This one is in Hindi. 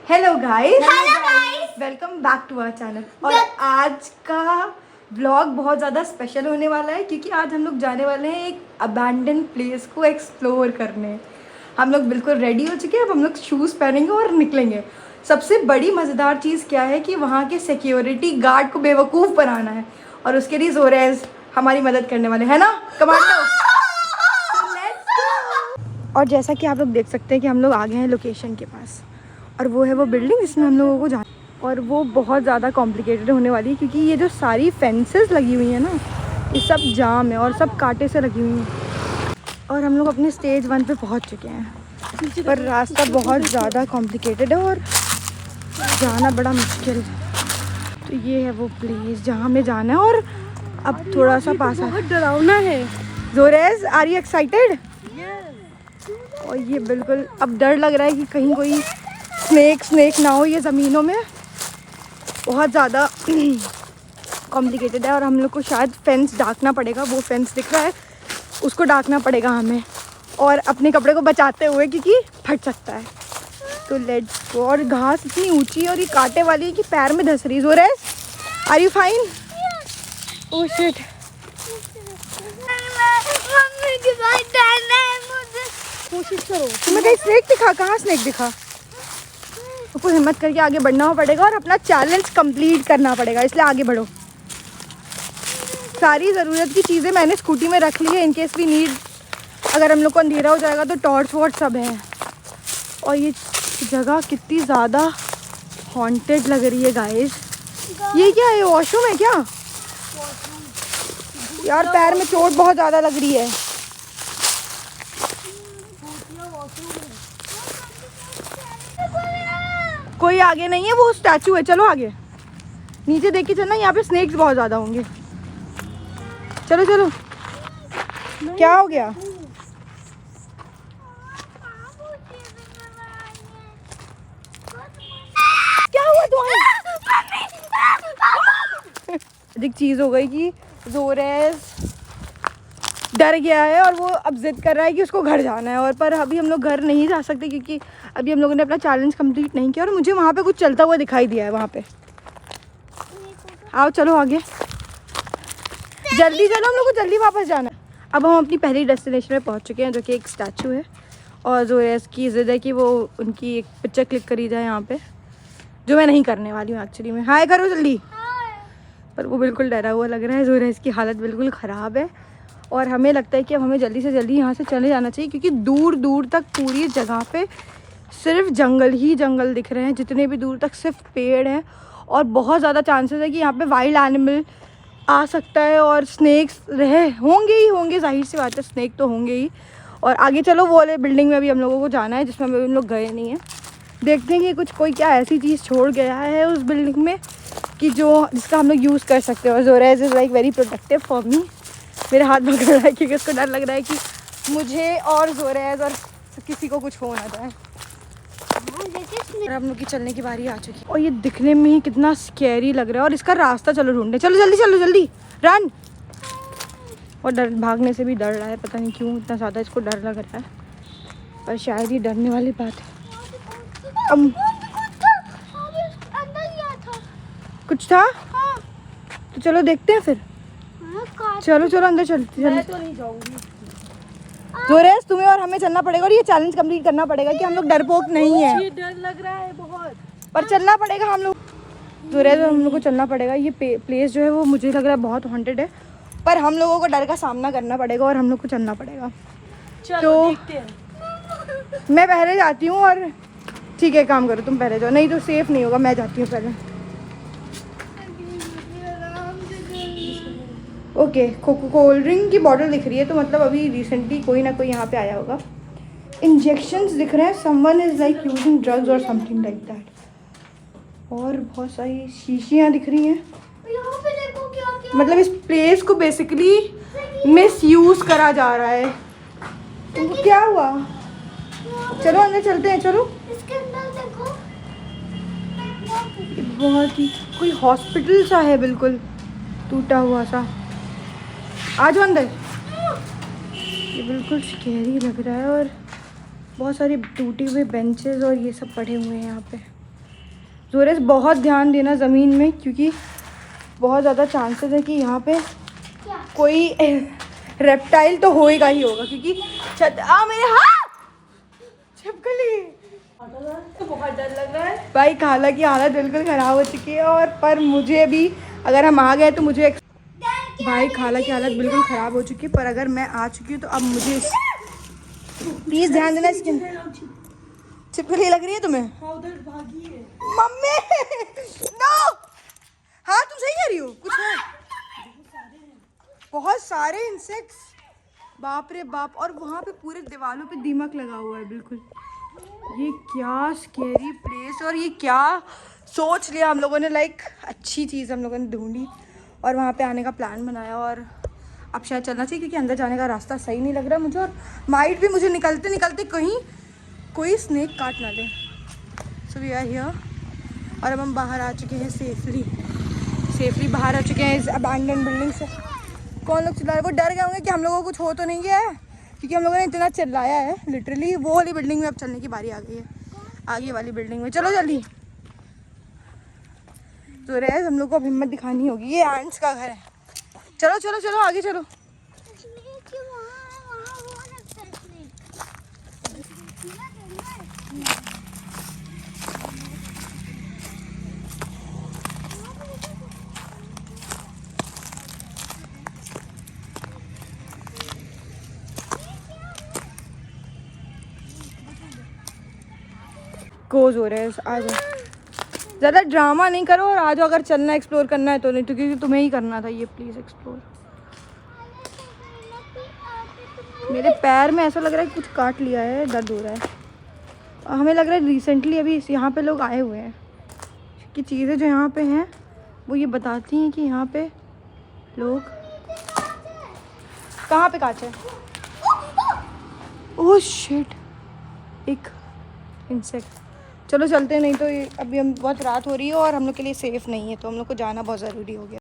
Hello guys, guys, welcome back to our channel. और आज का व्लॉग बहुत ज़्यादा स्पेशल होने वाला है क्योंकि आज हम लोग जाने वाले हैं एक अबैंडन प्लेस को एक्सप्लोर करने। हम लोग बिल्कुल रेडी हो चुके हैं, अब हम लोग शूज़ पहनेंगे और निकलेंगे। सबसे बड़ी मज़ेदार चीज़ क्या है कि वहाँ के सिक्योरिटी गार्ड को बेवकूफ़ बनाना है और उसके लिए ज़ोरेज़ हमारी मदद करने वाले हैं ना कमांडो। और जैसा कि आप लोग देख सकते हैं कि हम लोग आ गए हैं लोकेशन के पास, और वो है वो बिल्डिंग जिसमें हम लोगों को जाना। और वो बहुत ज़्यादा कॉम्प्लिकेटेड होने वाली है क्योंकि ये जो सारी फेंसेस लगी हुई हैं ना, ये सब जाम है और सब कांटे से लगी हुई हैं। और हम लोग अपने स्टेज 1 पे पहुंच चुके हैं, पर रास्ता बहुत ज़्यादा कॉम्प्लिकेटेड है और जाना बड़ा मुश्किल है। तो ये है वो प्लेस जहाँ हमें जाना है। और अब थोड़ा सा पास है, बहुत डरावना है। ज़ोरेज़, आर यू एक्साइटेड? और ये बिल्कुल अब डर लग रहा है कि कहीं कोई स्नेक ना हो ये ज़मीनों में। बहुत ज़्यादा कॉम्प्लिकेटेड है और हम लोग को शायद फेंस डाकना पड़ेगा। वो फेंस दिख रहा है, उसको डाकना पड़ेगा हमें, और अपने कपड़े को बचाते हुए क्योंकि फट सकता है। तो लेट्स गो। और घास इतनी ऊंची और ये कांटे वाली है कि पैर में धस रही। Zoraiz, are you fine? Oh shit. कोशिश करो। तुम्हें कहीं स्नेक दिखा? कहाँ स्नेक दिखा? आपको हिम्मत करके आगे बढ़ना पड़ेगा और अपना चैलेंज कंप्लीट करना पड़ेगा, इसलिए आगे बढ़ो। सारी ज़रूरत की चीज़ें मैंने स्कूटी में रख ली है, इनकेस वी नीड। अगर हम लोग को अंधेरा हो जाएगा तो टॉर्च वॉर्च सब है। और ये जगह कितनी ज़्यादा हॉन्टेड लग रही है गाइस। ये क्या है, वॉशरूम है क्या? यार पैर में चोट बहुत ज़्यादा लग रही है। कोई आगे नहीं है, वो स्टैचू है। चलो आगे, नीचे देख के चलना, यहाँ पे स्नेक्स बहुत ज़्यादा होंगे। चलो चलो। क्या हो गया? क्या हुआ तुम्हारे? अधिक चीज़ हो गई कि ज़ोरेज़ डर गया है और वो अब जिद कर रहा है कि उसको घर जाना है। और पर अभी हम लोग घर नहीं जा सकते क्योंकि अभी हम लोगों ने अपना चैलेंज कंप्लीट नहीं किया। और मुझे वहाँ पे कुछ चलता हुआ दिखाई दिया है वहाँ पे। आओ चलो आगे, जल्दी चलो, हम लोग को जल्दी वापस जाना है। अब हम अपनी पहली डेस्टिनेशन में पहुँच चुके हैं जो कि एक स्टैचू है। और ज़ोरेज़ की ज़िद है कि वो उनकी एक पिक्चर क्लिक करी जाए यहाँ पे, जो मैं नहीं करने वाली हूँ एक्चुअली में। हाय करो जल्दी। पर वो बिल्कुल डरा हुआ लग रहा है। ज़ोरेज़ की हालत बिल्कुल ख़राब है और हमें लगता है कि अब हमें जल्दी से जल्दी यहाँ से चले जाना चाहिए क्योंकि दूर दूर तक पूरी जगह पे सिर्फ जंगल ही जंगल दिख रहे हैं। जितने भी दूर तक सिर्फ पेड़ हैं और बहुत ज़्यादा चांसेस है कि यहाँ पे वाइल्ड एनिमल आ सकता है और स्नेक्स होंगे ही होंगे, जाहिर सी बात है, स्नेक तो होंगे ही। और आगे चलो, वो वाले बिल्डिंग में अभी हम लोगों को जाना है जिसमें अभी हम लोग गए नहीं हैं। देखते हैं कि कोई क्या ऐसी चीज़ छोड़ गया है उस बिल्डिंग में कि जिसका हम लोग यूज़ कर सकते हैं। और Zoraiz is like very protective for me. मेरे हाथ पकड़ रहा है क्योंकि उसको डर लग रहा है कि मुझे और ज़ोरेज़ और किसी को कुछ हो ना जाए। और हम लोग की चलने की बारी आ चुकी है और ये दिखने में ही कितना स्कैरी लग रहा है। और इसका रास्ता चलो ढूंढे, चलो जल्दी चलो जल्दी, रन। और डर भागने से भी डर रहा है, पता नहीं क्यों इतना ज़्यादा इसको डर लग रहा है, पर शायद ये डरने वाली बात है। कुछ था? तो चलो देखते हैं फिर। चलो चलो अंदर चलते। मैं तो नहीं जाऊंगी। ज़ोरेज़, तुम्हें और हमें चलना पड़ेगा और ये चैलेंज कंप्लीट करना पड़ेगा कि हम लोग डरपोक नहीं है। ये डर लग रहा है बहुत, पर चलना पड़ेगा हम लोग। ज़ोरेज़, हम लोग को चलना पड़ेगा। ये प्लेस जो है वो मुझे लग रहा है बहुत हॉन्टेड है, पर हम लोगों को डर का सामना करना पड़ेगा और हम लोग को चलना पड़ेगा। तो देखते हैं। मैं पहले जाती हूँ। और ठीक है, काम करो, तुम पहले जाओ, नहीं तो सेफ नहीं होगा। मैं जाती हूँ पहले। ओके, कोल्ड ड्रिंक की बॉटल दिख रही है, तो मतलब अभी रिसेंटली कोई ना कोई यहाँ पे आया होगा। इंजेक्शंस दिख रहे हैं, someone is like using drugs और समथिंग लाइक दैट। और बहुत सारी शीशियाँ दिख रही हैं। यहाँ पे देखो क्या मतलब इस प्लेस को बेसिकली मिसयूज़ करा जा रहा है। तो क्या हुआ? चलो अंदर चलते हैं, चलो। इसके अंदर देखो, बहुत ही कोई हॉस्पिटल सा है, बिल्कुल टूटा हुआ सा। आ जाओ अंदर। ये बिल्कुल स्कैरी लग रहा है और बहुत सारे टूटे हुए बेंचेस और ये सब पड़े हुए हैं यहाँ पे। जोरेस बहुत ध्यान देना ज़मीन में, क्योंकि बहुत ज़्यादा चांसेस है कि यहाँ पे कोई रेप्टाइल तो होएगा ही होगा, क्योंकि मेरे हाथ छिपकली। तो बहुत डर लग रहा है। भाई खाला की हालत बिल्कुल ख़राब हो चुकी है, और पर मुझे भी अगर हम आ गए तो मुझे भाई खाला की हालत बिल्कुल ख़राब हो चुकी है, पर अगर मैं आ चुकी हूँ तो अब मुझे प्लीज़ ध्यान देना। स्किन छिपकली लग रही है तुम्हें? हाँ उधर भागी है। Mummy no. हाँ तुम सही कह रही हो, कुछ है बहुत सारे इंसेक्ट्स, बाप रे बाप। और वहाँ पे पूरे दीवारों पे दीमक लगा हुआ है बिल्कुल। ये क्या स्केरी प्लेस, और ये क्या सोच लिया हम लोगों ने, लाइक अच्छी चीज़ हम लोगों ने ढूंढी और वहाँ पे आने का प्लान बनाया, और अब शायद चलना चाहिए क्योंकि अंदर जाने का रास्ता सही नहीं लग रहा मुझे, और माइट भी मुझे निकलते निकलते कहीं कोई स्नेक काट ना ले। सो वी आर हियर, और अब हम बाहर आ चुके हैं सेफली बाहर आ चुके हैं इस अबैंडन बिल्डिंग से। कौन लोग चिल्ला रहे, वो डर गए होंगे कि हम लोगों को कुछ हो तो नहीं गया है, क्योंकि हम लोगों ने इतना चिल्लाया है लिटरली। वो वाली बिल्डिंग में अब चलने की बारी आ गई है, आगे वाली बिल्डिंग में। चलो जल्दी। तो रेज हम लोग को अब हिम्मत दिखानी होगी, ये एंट्स का घर है। चलो चलो चलो आगे चलो। गोज हो रहे हैं, आ जाओ। ज़्यादा ड्रामा नहीं करो और आ जाओ, अगर चलना एक्सप्लोर करना है तो। नहीं तो क्योंकि तुम्हें ही करना था ये, प्लीज़ एक्सप्लोर। मेरे पैर में ऐसा लग रहा है कुछ काट लिया है, दर्द हो रहा है। हमें लग रहा है रिसेंटली अभी यहाँ पे लोग आए हुए हैं, कि चीज़ें जो यहाँ पे हैं वो ये बताती हैं कि यहाँ पे लोग। कहाँ पे कांच है? ओह शिट, एक इंसेक्ट। चलो चलते, नहीं तो अभी हम बहुत रात हो रही है और हम लोग के लिए सेफ़ नहीं है, तो हम लोग को जाना बहुत ज़रूरी हो गया।